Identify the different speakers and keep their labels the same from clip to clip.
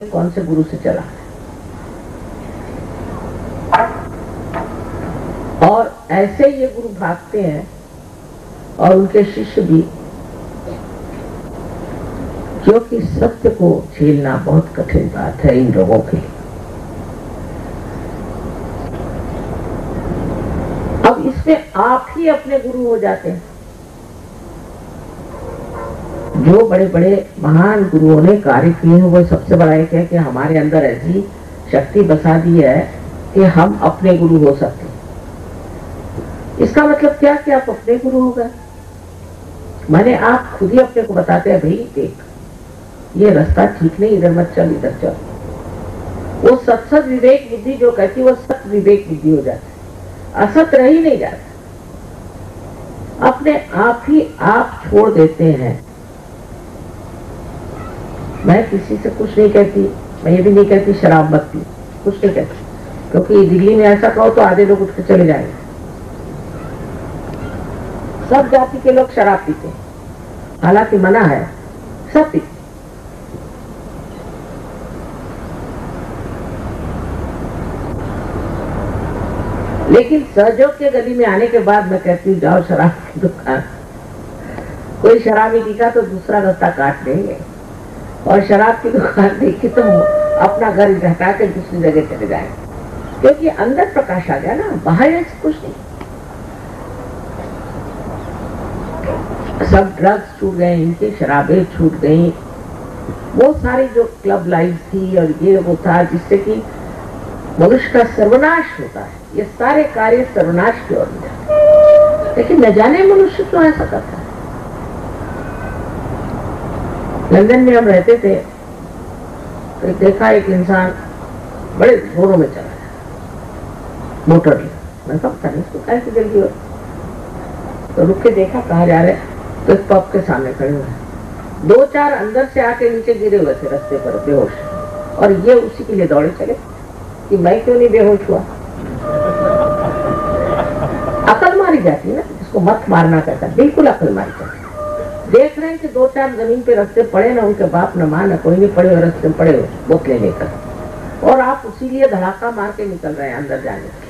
Speaker 1: कौन से गुरु से चला है। और ऐसे ये गुरु भागते हैं और उनके शिष्य भी, क्योंकि सत्य को झेलना बहुत कठिन बात है इन लोगों के लिए। अब इसमें आप ही अपने गुरु हो जाते हैं। जो बड़े बड़े महान गुरुओं ने कार्य किए हैं, वो सबसे बड़ा एक है कि हमारे अंदर ऐसी शक्ति बसा दी है कि हम अपने गुरु हो सकते हैं। इसका मतलब क्या कि आप अपने गुरु हो गए। माने आप खुद ही अपने को बताते हैं, भाई देख ये रास्ता ठीक नहीं, इधर मत चल, इधर चल। वो सत विवेक बुद्धि जो कहती है वो सत विवेक बुद्धि हो जाती है, असत रह ही नहीं जाता। अपने आप ही आप छोड़ देते हैं। मैं किसी से कुछ नहीं कहती, मैं ये भी नहीं कहती शराब मत पी, कुछ नहीं कहती, क्योंकि दिल्ली में ऐसा कहो तो आधे लोग उठ के चले जाएंगे। सब जाति के लोग शराब पीते हैं, हालांकि मना है, सब पीते। लेकिन सहयोग के गली में आने के बाद मैं कहती हूँ जाओ शराब की दुकान, कोई शराबी दिखा तो दूसरा रास्ता काट देंगे, और शराब की दुकान देखी तो अपना घर हटा के दूसरी जगह चले जाएंगे, क्योंकि अंदर प्रकाश आ गया ना, बाहर ऐसे कुछ नहीं। सब ड्रग्स छूट गए, इनकी शराबें छूट गई, वो सारी जो क्लब लाइफ थी और ये वो था जिससे कि मनुष्य का सर्वनाश होता है, ये सारे कार्य सर्वनाश की ओर जाते हैं। लेकिन न जाने मनुष्य क्यों ऐसा करता है। लंदन में हम रहते थे तो देखा एक इंसान बड़े जोरों में चला गया, मोटर लिया। मैं कहा पता नहीं इसको कैसे जल्दी हो, तो रुक के देखा कहाँ जा रहे, तो एक पब के सामने खड़े हुए हैं, 2-4 अंदर से आके नीचे गिरे हुए थे रास्ते पर बेहोश, और ये उसी के लिए दौड़े चले कि मैं क्यों नहीं बेहोश हुआ। अकल मारी जाती है ना, जिसको मत मारना कहता है, बिल्कुल अकल मारी जाती है। देख रहे हैं कि 2-4 जमीन पे रस्ते पड़े ना, उनके बाप न मां न कोई नहीं, पड़े हुए रस्ते में पड़े हुए बोतलें लेकर, और आप उसी लिए धड़ाका मार के निकल रहे हैं अंदर जाने के।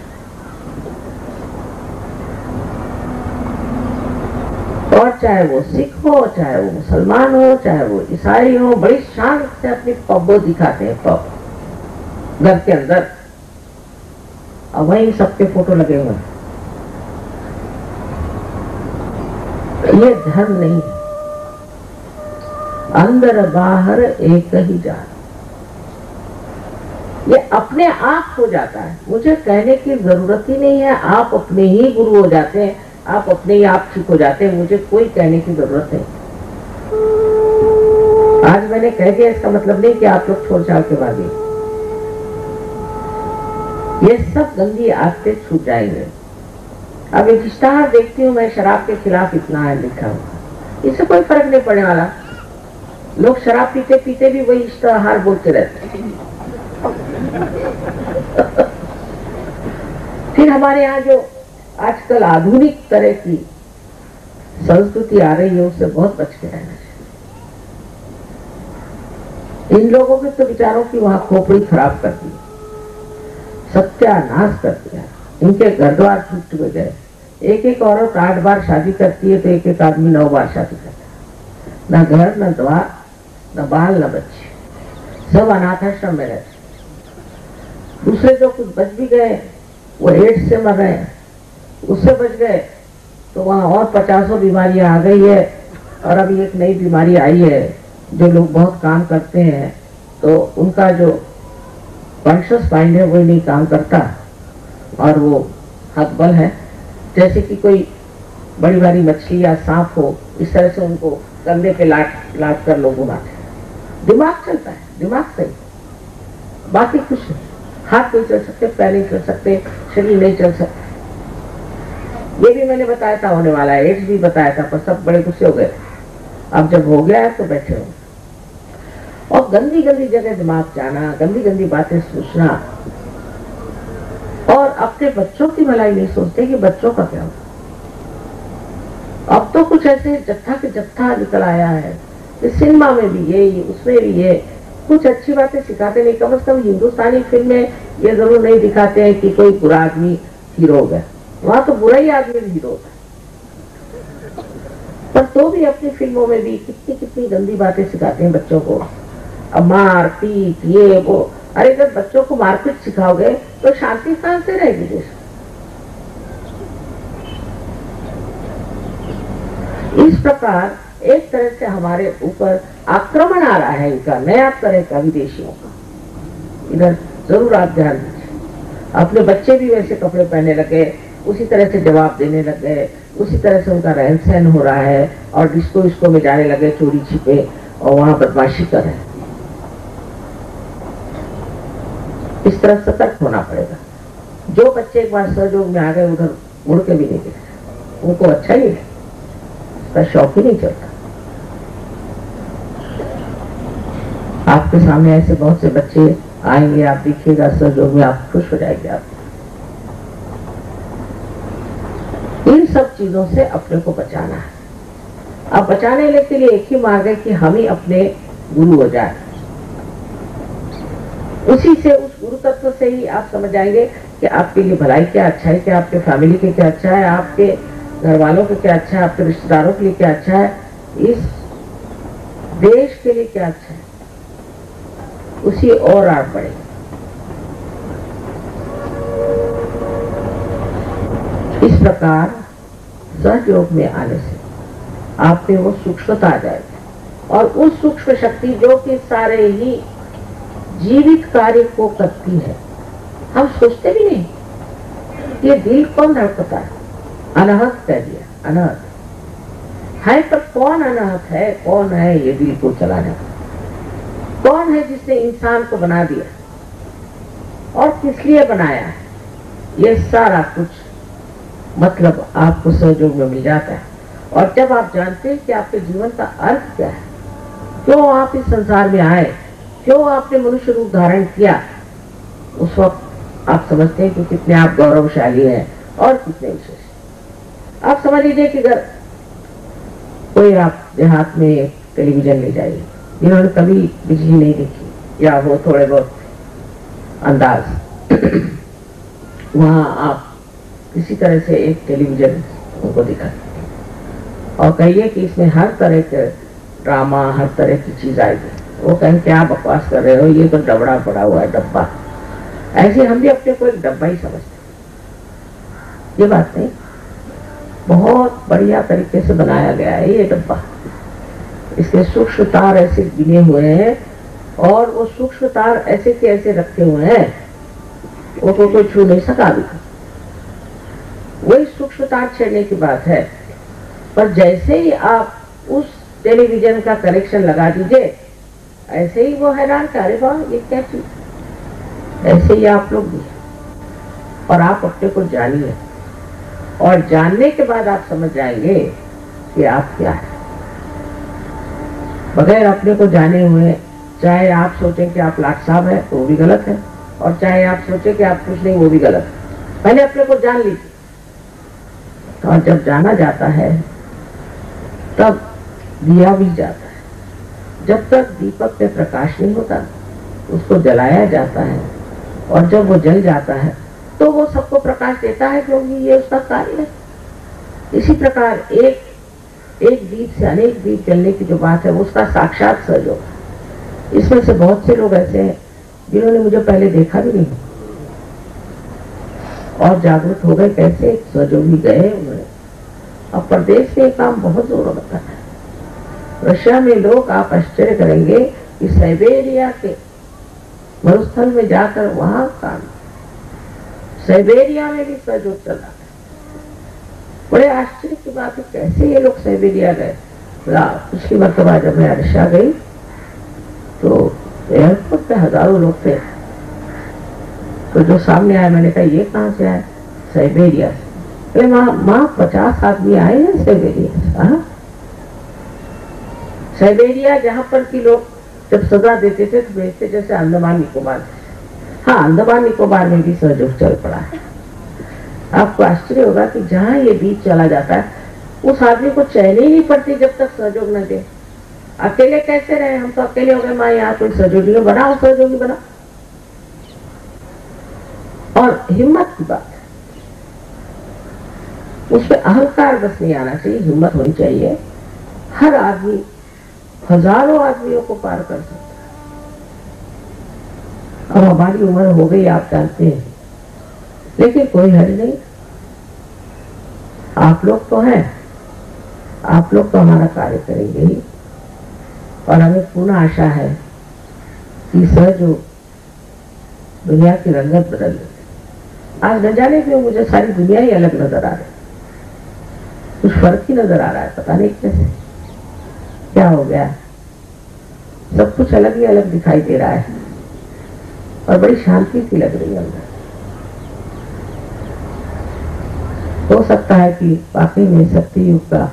Speaker 1: और चाहे वो सिख हो, चाहे वो मुसलमान हो, चाहे वो ईसाई हो, बड़ी शान से अपनी पब दिखाते हैं, पब घर के अंदर, और वहीं सबके फोटो लगे हुए हैं। ये धर्म नहीं है, अंदर बाहर एक ही जान। ये अपने आप हो जाता है, मुझे कहने की जरूरत ही नहीं है, आप अपने ही गुरु हो जाते हैं, आप अपने ही आप ठीक हो जाते हैं, मुझे कोई कहने की जरूरत नहीं। आज मैंने कह दिया इसका मतलब नहीं कि आप लोग छोड़ छाड़ के भागे। ये सब गंदी आदतें छूट जाएंगे। अब एक इश्तहार देखती हूँ मैं, शराब के खिलाफ इतना है लिखा हुआ, इससे कोई फर्क नहीं पड़ने वाला। लोग शराब पीते पीते भी वही इश्तहार बोलते रहते हैं। फिर हमारे यहाँ जो आजकल आधुनिक तरह की संस्कृति आ रही है, उससे बहुत बच के रहना चाहिए। इन लोगों के तो विचारों की वहां खोपड़ी खराब कर दी, सत्यानाश कर दिया, इनके घर द्वार टूट गए। एक एक औरत 8 बार शादी करती है तो एक एक आदमी 9 बार शादी करता है, न घर न द्वार न बाल न बच्चे, सब अनाथाश्रम में रहते। दूसरे जो कुछ बच भी गए वो एड्स से मर रहे हैं, उससे बच गए तो वहां और 50 बीमारियां आ गई है, और अभी एक नई बीमारी आई है। जो लोग बहुत काम करते हैं तो उनका जो कॉन्शियस माइंड है वही नहीं काम करता, और वो हकबल है, जैसे कि कोई बड़ी भारी मछली या सांप हो, इस तरह से उनको कंधे पे लाट कर लोग घुमाते हैं। दिमाग चलता है, दिमाग सही, बाकी कुछ नहीं। हाथ नहीं चल सकते, पैर नहीं चल सकते, शरीर नहीं चल सकते। ये भी मैंने बताया था होने वाला है, एड्स भी बताया था, पर सब बड़े गुस्से हो गए। अब जब हो गया है तो बैठे हो, और गंदी गंदी जगह दिमाग जाना, गंदी गंदी बातें सोचना, और अपने बच्चों की भलाई नहीं सोचते कि बच्चों का क्या होगा। अब तो कुछ ऐसे जत्था के जत्था निकल आया है, इस सिनेमा में भी ये, उसमें भी ये, कुछ अच्छी बातें सिखाते नहीं। कम से कम हिंदुस्तानी फिल्म में ये जरूर नहीं दिखाते हैं कि कोई बुरा आदमी हीरो है, वहां तो बुरा ही आदमी हीरो है। पर तो भी अपनी फिल्मों में भी कितनी कितनी गंदी बातें सिखाते हैं बच्चों को। अब मार पीट ये वो, अरे जब बच्चों को मारपीट सिखाओगे तो शांति कहां से रहेगी देश। इस प्रकार एक तरह से हमारे ऊपर आक्रमण आ रहा है इनका, नया तरह का, विदेशियों का। इधर जरूर आप ध्यान दीजिए। अपने बच्चे भी वैसे कपड़े पहनने लगे, उसी तरह से जवाब देने लगे, उसी तरह से उनका रहन सहन हो रहा है, और डिस्को में जाने लगे चोरी छिपे और वहां बदमाशी कर रहे हैं। इस तरह सतर्क होना पड़ेगा। जो बच्चे एक बार सहयोग में आ गए उधर मुड़ के भी नहीं देखते, उनको अच्छा ही है, उसका शौक ही नहीं चलता। आपके सामने ऐसे बहुत से बच्चे आएंगे, आप देखिएगा सहयोग में, आप खुश हो जाएंगे। आप इन सब चीजों से अपने को बचाना है। अब बचाने के लिए एक ही मार्ग है कि हम ही अपने गुरु हो जाए। उसी से, उस गुरु तत्व से ही आप समझ जाएंगे कि आपके लिए भलाई क्या अच्छा है, क्या आपके फैमिली के क्या अच्छा है, आपके घर वालों के क्या अच्छा है, आपके रिश्तेदारों के लिए क्या अच्छा है, इस देश के लिए क्या अच्छा है। उसी और आड़ बढ़े। इस प्रकार सहयोग में आने से आप में वो सूक्ष्मता आ जाएगी, और उस सूक्ष्म शक्ति जो कि सारे ही जीवित कार्य को करती है। हम सोचते भी नहीं, ये दिल कौन धड़कता है, अनाहत कह दिया, अनाहत है, पर कौन अनाहत है, कौन है ये दिल को चलाने वाला, कौन है जिसने इंसान को बना दिया और किस लिए बनाया है, ये सारा कुछ मतलब आपको सहयोग में मिल जाता है। और जब आप जानते हैं कि आपके जीवन का अर्थ क्या है, क्यों आप इस संसार में आए, क्यों आपने मनुष्य रूप धारण किया, उस वक्त आप समझते हैं कि कितने आप गौरवशाली हैं और कितने विशेष। आप समझ लीजिए कि अगर कोई आप देहात में टेलीविजन ले जाइए, जिन्होंने कभी बिजली नहीं देखी या वो थोड़े बहुत अंदाज, वहां आप किसी तरह से एक टेलीविजन उनको दिखा और कहिए कि इसमें हर तरह के ड्रामा, हर तरह की चीज आएगी, वो कहें क्या बकवास कर रहे हो, ये तो डबड़ा पड़ा हुआ है, डब्बा। ऐसे हम भी अपने को एक डब्बा ही समझते। ये बात नहीं, बहुत बढ़िया तरीके से बनाया गया है ये डब्बा। इसके सूक्ष्म तार ऐसे गिने हुए हैं और वो सूक्ष्म तार ऐसे के ऐसे रखे हुए हैं, वो कोई छू नहीं सका अभी। वही सूक्ष्म तार छेड़ने की बात है। पर जैसे ही आप उस टेलीविजन का कनेक्शन लगा दीजिए, ऐसे ही वो हैरान का, अरे वाह ये क्या चीज। ऐसे ही आप लोग भी, और आप अपने को जानिए, और जानने के बाद आप समझ जाएंगे कि आप क्या है। बगैर अपने को जाने हुए, चाहे आप सोचें कि आप लाट साहब हैं तो वो भी गलत है, और चाहे आप सोचें कि आप कुछ नहीं, वो भी गलत है। पहले अपने को जान लीजिए, और जब जाना जाता है तब दिया भी जाता है। जब तक दीपक में प्रकाश नहीं होता उसको जलाया जाता है, और जब वो जल जाता है तो वो सबको प्रकाश देता है, क्योंकि ये उसका कार्य है। इसी प्रकार एक दीप से अनेक दीप जलने की जो बात है वो उसका साक्षात सहयोग है। इसमें से बहुत से लोग ऐसे हैं जिन्होंने मुझे पहले देखा भी नहीं और जागरूक हो गए। कैसे सहयोगी गए उन्होंने। अब प्रदेश में काम बहुत जोर होता है। रशिया में लोग, आप आश्चर्य करेंगे कि साइबेरिया के मरुस्थल में जाकर वहां काम, साइबेरिया में भी सहयोग चला। बड़े आश्चर्य की बात है, कैसे ये लोग साइबेरिया गए। पिछली मरतबा जब मैं रशिया गई तो एयरपोर्ट पे हजारों लोग थे, तो जो सामने आया मैंने कहा ये कहाँ से आए, साइबेरिया से। अरे माँ 50 आदमी आए हैं साइबेरिया से। साइबेरिया जहाँ पर की लोग जब सजा देते थे तो भेजते, जैसे अंडमान निकोबार। हाँ, अंडमान निकोबार में भी सहयोग चल पड़ा है। आपको आश्चर्य होगा कि जहाँ ये बीच चला जाता है उस आदमी को चैन ही नहीं पड़ती जब तक सहयोग न दे। अकेले कैसे रहे? हम तो अकेले हो गए, माँ यहाँ कोई सहयोगी बनाओ, सहयोगी बनाओ। और हिम्मत की बात है, उसमें अहंकार बस नहीं आना चाहिए, हिम्मत होनी चाहिए। हर आदमी हजारों आदमियों को पार कर सकता है। अब हमारी उम्र हो गई, आप जानते हैं, लेकिन कोई हरी नहीं। आप लोग तो हैं, आप लोग तो हमारा कार्य करेंगे ही। और हमें पूर्ण आशा है कि सहयोग दुनिया की रंगत बदल देते। आज न जाने क्यों मुझे सारी दुनिया ही अलग नजर आ रही, कुछ फर्क ही नजर आ रहा है, पता नहीं कैसे, क्या हो गया। सब कुछ अलग ही अलग दिखाई दे रहा है और बड़ी शांति सी लग रही है अंदर। हो सकता है कि वाकई में सत्य युग का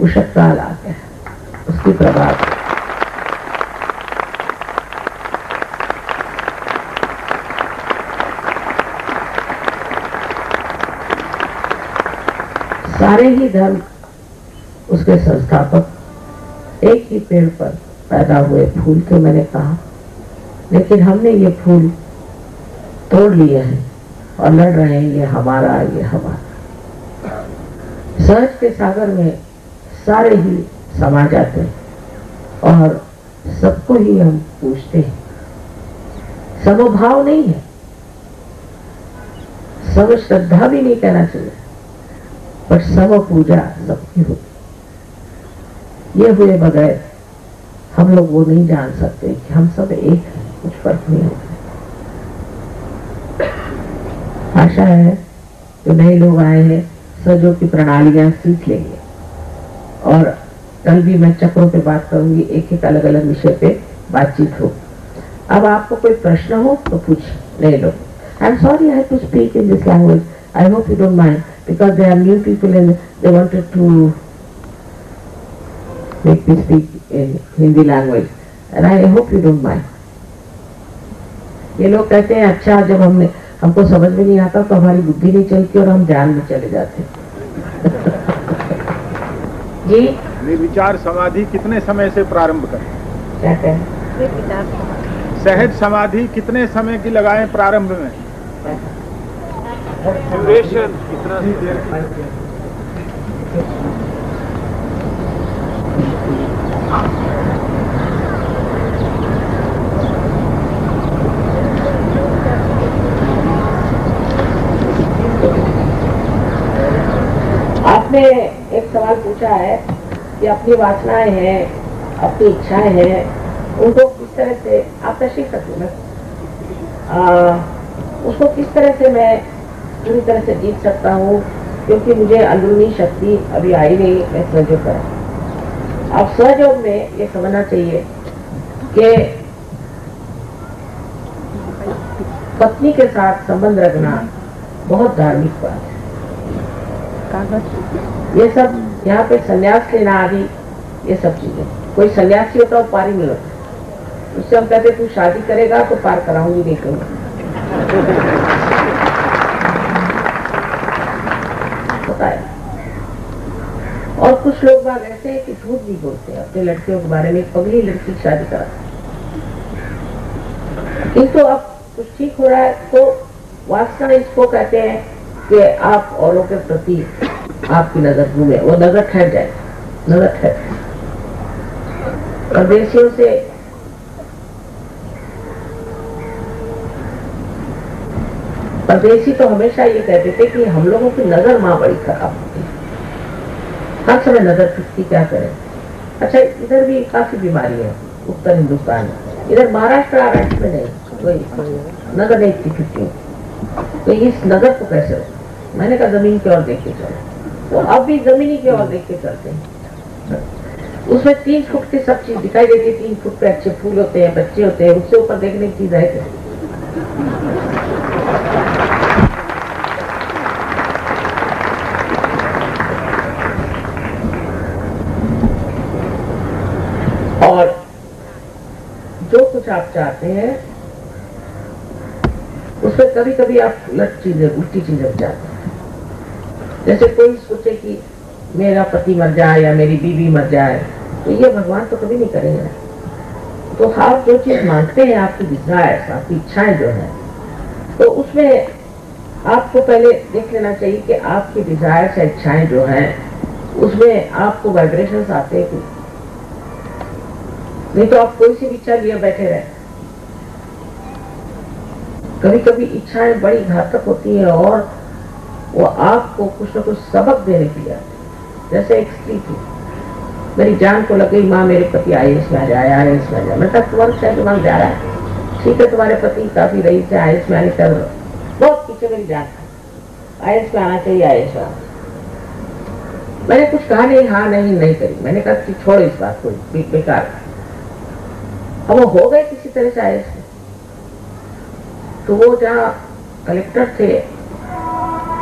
Speaker 1: उषक काल आ गया, उसकी प्रभाव। सारे ही धर्म, उसके संस्थापक एक ही पेड़ पर पैदा हुए फूल थे, मैंने कहा, लेकिन हमने ये फूल तोड़ लिए हैं और लड़ रहे हैं, ये हमारा, ये हमारा। सहज के सागर में सारे ही समा जाते हैं और सबको ही हम पूछते हैं। समभाव नहीं है, सब श्रद्धा भी नहीं कहना चाहिए, पर सब पूजा सबकी होती। ये हुए बगैर हम लोग वो नहीं जान सकते कि हम सब एक हैं, कुछ फर्क नहीं होता। आशा है जो नए लोग आए हैं सहयोग की प्रणालियां सीख लेंगे। और कल भी मैं चक्रों पे बात करूंगी, एक एक अलग अलग विषय पे बातचीत हो। अब आपको कोई प्रश्न हो तो पूछ नए लोग। I am sorry I have to speak in this language, I hope you don't mind, because they are new people and they wanted to make me speak in Hindi language and I hope you don't mind. ये लोग कहते हैं अच्छा, जब हमको समझ में नहीं आता तो हमारी बुद्धि नहीं चलती और हम ध्यान में चले जाते जी।
Speaker 2: निर्विचार समाधि कितने समय से प्रारंभ करें?
Speaker 1: क्या कहें?
Speaker 2: सहज समाधि कितने समय की लगाएं प्रारंभ में? ड्यूरेशन कितना देर?
Speaker 1: आपने एक सवाल पूछा है कि अपनी वासनाएं हैं, अपनी इच्छाएं हैं, उनको किस तरह से आप तशीफ सकते हैं, उसको किस तरह से मैं पूरी तरह से जीत सकता हूँ, क्योंकि मुझे अंदरूनी शक्ति अभी आई नहीं, मैं सहयोग करा। अब सहयोग में ये समझना चाहिए कि पत्नी के साथ संबंध रखना बहुत धार्मिक बात है। ये सब यहाँ पे संन्यास लेना आदि ये सब चीजें, कोई सन्यासी होता है पारी नहीं होता, उससे हम कहते तू शादी करेगा तो पार कराऊंगी, नहीं करूंगी। और कुछ लोग बात ऐसे हैं कि झूठ भी बोलते हैं अपने लड़कियों के बारे में, पगली लड़की की शादी करा। किंतु अब कुछ ठीक हो रहा है तो वासना इसको कहते हैं कि आप औरों के प्रति आपकी नजर घूमे, वो नजर ठहर जाए, नजर ठहर। परदेशियों से परदेशी तो हमेशा ये कहते थे कि हम लोगों की नजर माँ बड़ी खराब होती है, हर समय नजर फिरती, क्या करें। अच्छा, इधर भी काफी बीमारी है उत्तर हिंदुस्तान में, इधर महाराष्ट्र में नहीं, वही नजर नहीं फिरती। तो इस नजर को कैसे रोके? मैंने कहा जमीन की ओर देख के चलो, तो अब भी जमीनी की ओर देख के चलते हैं। उसमें 3 फुट की सब चीज दिखाई देती है, 3 फुट पे अच्छे फूल होते हैं, बच्चे होते हैं, उससे ऊपर देखने की चीज है क्या? और जो कुछ आप चाहते हैं उसमें कभी कभी आप उलट चीजें, उल्टी चीजें चाहते हैं। जैसे कोई सोचे कि मेरा पति मर जाए या मेरी बीवी मर जाए तो ये भगवान तो कभी नहीं करेंगे। तो आप जो चीज मांगते हैं, आपकी डिजायर्स, आपकी इच्छाएं जो है, तो उसमें आपको पहले देख लेना चाहिए कि आपकी डिजायर्स या इच्छाएं जो हैं उसमें आपको वाइब्रेशंस आते हैं कि नहीं। तो आप कोई सी भी इच्छा लिए बैठे रहे। कभी कभी इच्छाएं बड़ी घातक होती है और वो आपको कुछ न कुछ सबक देने के लिए आती है। जैसे एक स्त्री थी, मेरी जान को लग गई, माँ मेरे पति IAS में आ जाए, IAS में आ जाए। मैं तुम्हारा शायद दिमाग जा रहा है, ठीक है, तुम्हारे पति काफी रही से IAS में आने कर बहुत पीछे मेरी जान था, IAS में आना चाहिए, IAS में आना। मैंने कुछ कहा नहीं, हाँ नहीं करी। मैंने कहा कि छोड़ इस बात को, बेकार। अब वो हो गए किसी तरह से IAS में। तो वो जहाँ कलेक्टर थे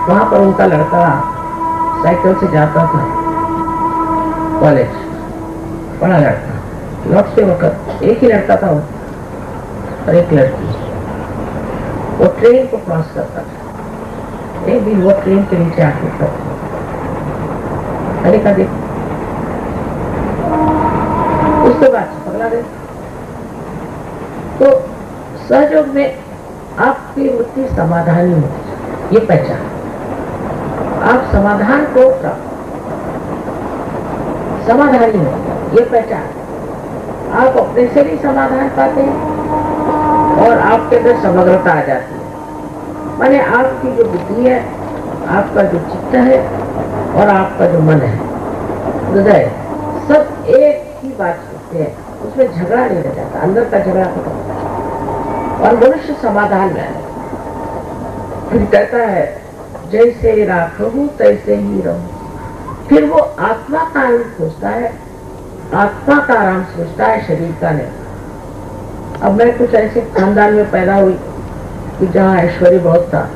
Speaker 1: वहां पर उनका लड़का साइकिल से जाता था कॉलेज, बड़ा लड़का। लौटते वक्त एक ही लड़का था वो और एक लड़की। वो ट्रेन को क्रॉस करता था। एक दिन वो ट्रेन के नीचे आके उतरता। मैंने कहा देख, उसके बाद पगला गए। तो सहयोग में आपकी वृत्ति समाधानी होती, ये पहचान। आप समाधान को समाधानी होती, ये पहचान। आप अपने से भी समाधान पाते हैं और आपके अंदर समग्रता आ जाती है। माने आपकी जो बुद्धि है, आपका जो चित्त है और आपका जो मन है, हृदय, सब एक ही बात करते हैं। उसमें झगड़ा नहीं रह जाता, अंदर का झगड़ा खत्म होता है और मनुष्य समाधान में है। फिर कहता है जैसे राखूं तैसे ही रहूं। फिर वो आत्मा का आनंद खोजता है, आत्मा का आराम सोचता है, शरीर का नहीं। अब मैं कुछ ऐसे खानदान में पैदा हुई कि जहाँ ऐश्वर्य बहुत था,